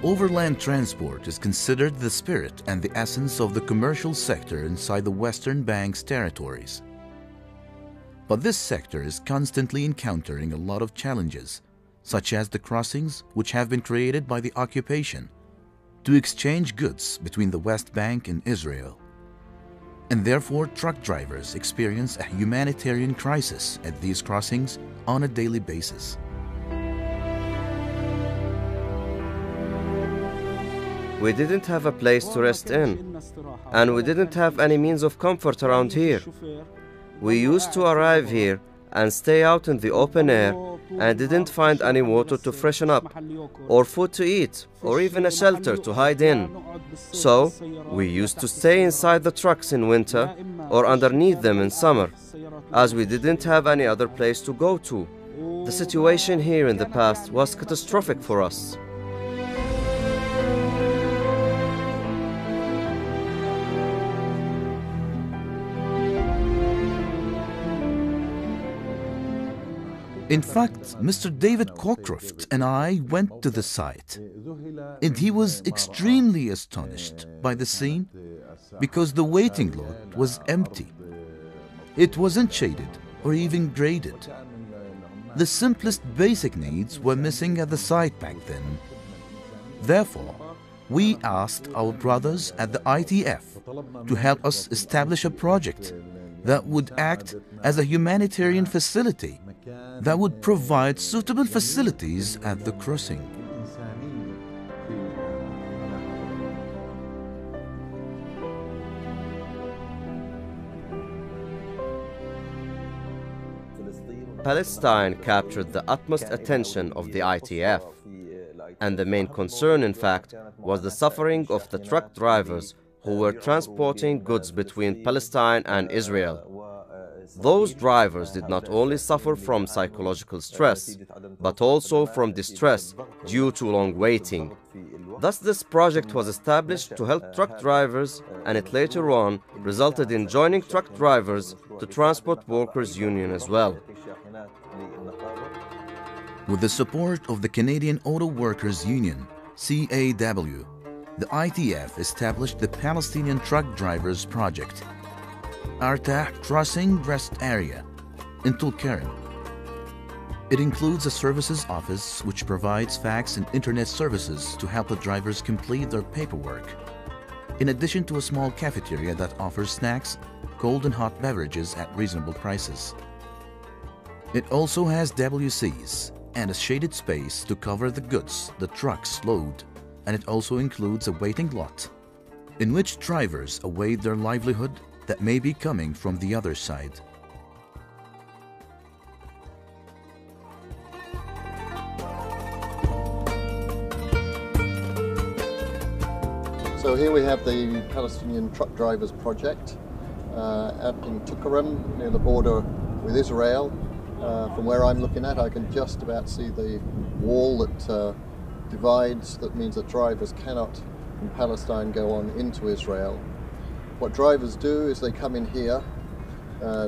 Overland transport is considered the spirit and the essence of the commercial sector inside the Western Bank's territories. But this sector is constantly encountering a lot of challenges, such as the crossings which have been created by the occupation to exchange goods between the West Bank and Israel. And therefore, truck drivers experience a humanitarian crisis at these crossings on a daily basis. We didn't have a place to rest in, and we didn't have any means of comfort around here. We used to arrive here and stay out in the open air and didn't find any water to freshen up, or food to eat, or even a shelter to hide in. So, we used to stay inside the trucks in winter or underneath them in summer, as we didn't have any other place to go to. The situation here in the past was catastrophic for us. In fact, Mr. David Cockcroft and I went to the site, and he was extremely astonished by the scene because the waiting lot was empty. It wasn't shaded or even graded. The simplest basic needs were missing at the site back then. Therefore, we asked our brothers at the ITF to help us establish a project that would act as a humanitarian facility that would provide suitable facilities at the crossing. Palestine captured the utmost attention of the ITF, and the main concern, in fact, was the suffering of the truck drivers who were transporting goods between Palestine and Israel. Those drivers did not only suffer from psychological stress, but also from distress due to long waiting. Thus, this project was established to help truck drivers, and it later on resulted in joining truck drivers to Transport Workers Union as well. With the support of the Canadian Auto Workers Union, CAW, the ITF established the Palestinian Truck Drivers Project, Artah Crossing Rest Area, in Tulkarem. It includes a services office which provides fax and internet services to help the drivers complete their paperwork, in addition to a small cafeteria that offers snacks, cold and hot beverages at reasonable prices. It also has WCs and a shaded space to cover the goods the trucks load, and it also includes a waiting lot in which drivers await their livelihood that may be coming from the other side. So here we have the Palestinian Truck Drivers Project out in Tulkarem, near the border with Israel. From where I'm looking at, I can just about see the wall that divides. That means that drivers cannot from Palestine go on into Israel. What drivers do is they come in here,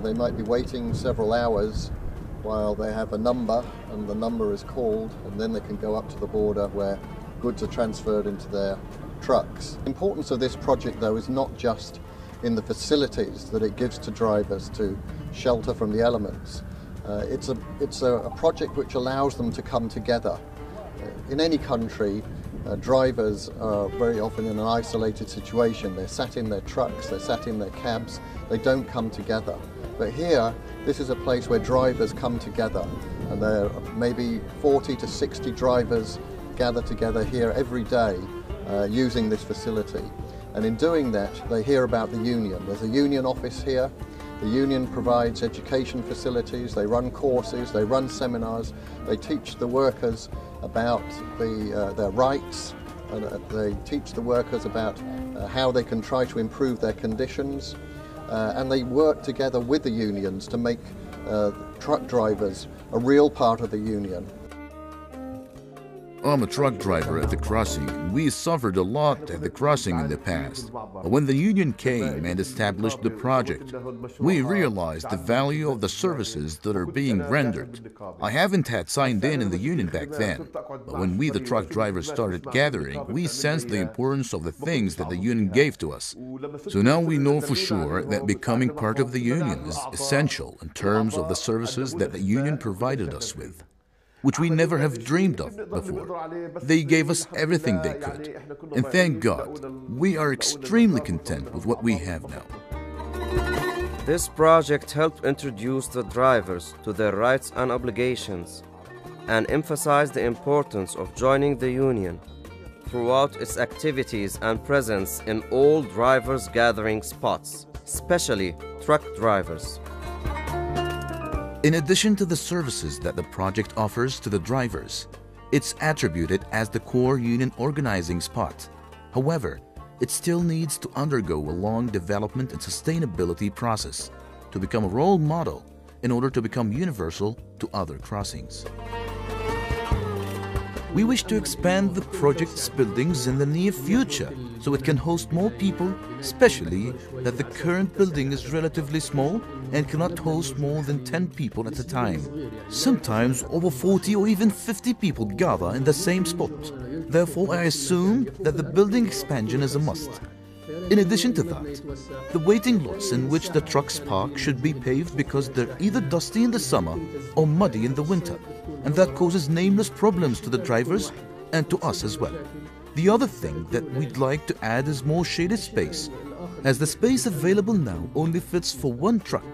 they might be waiting several hours while they have a number, and the number is called, and then they can go up to the border where goods are transferred into their trucks. The importance of this project, though, is not just in the facilities that it gives to drivers to shelter from the elements. It's a project which allows them to come together. In any country, drivers are very often in an isolated situation. They're sat in their trucks, they're sat in their cabs, they don't come together. But here, this is a place where drivers come together, and there are maybe 40 to 60 drivers gather together here every day using this facility. And in doing that, they hear about the union. There's a union office here. The union provides education facilities, they run courses, they run seminars, they teach the workers about their rights, and they teach the workers about how they can try to improve their conditions, and they work together with the unions to make truck drivers a real part of the union. I'm a truck driver at the crossing. We suffered a lot at the crossing in the past. But when the union came and established the project, we realized the value of the services that are being rendered. I haven't had signed in the union back then, but when we, the truck drivers, started gathering, we sensed the importance of the things that the union gave to us. So now we know for sure that becoming part of the union is essential in terms of the services that the union provided us with, which we never have dreamed of before. They gave us everything they could, and thank God, we are extremely content with what we have now. This project helped introduce the drivers to their rights and obligations and emphasize the importance of joining the union throughout its activities and presence in all drivers' gathering spots, especially truck drivers. In addition to the services that the project offers to the drivers, it's attributed as the core union organizing spot. However, it still needs to undergo a long development and sustainability process to become a role model in order to become universal to other crossings. We wish to expand the project's buildings in the near future so it can host more people, especially that the current building is relatively small and cannot host more than 10 people at a time. Sometimes over 40 or even 50 people gather in the same spot. Therefore, I assume that the building expansion is a must. In addition to that, the waiting lots in which the trucks park should be paved because they're either dusty in the summer or muddy in the winter, and that causes nameless problems to the drivers and to us as well. The other thing that we'd like to add is more shaded space, as the space available now only fits for one truck.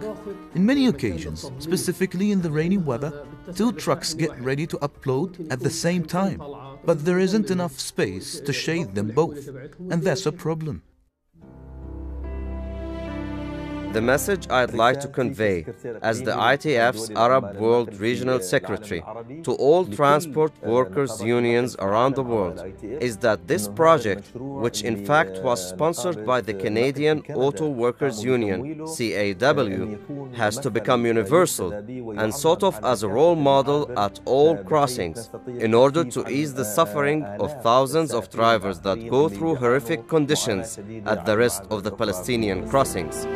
In many occasions, specifically in the rainy weather, 2 trucks get ready to upload at the same time, but there isn't enough space to shade them both, and that's a problem. The message I'd like to convey as the ITF's Arab World Regional Secretary to all transport workers' unions around the world is that this project, which in fact was sponsored by the Canadian Auto Workers Union, CAW, has to become universal and sort of as a role model at all crossings in order to ease the suffering of thousands of drivers that go through horrific conditions at the rest of the Palestinian crossings.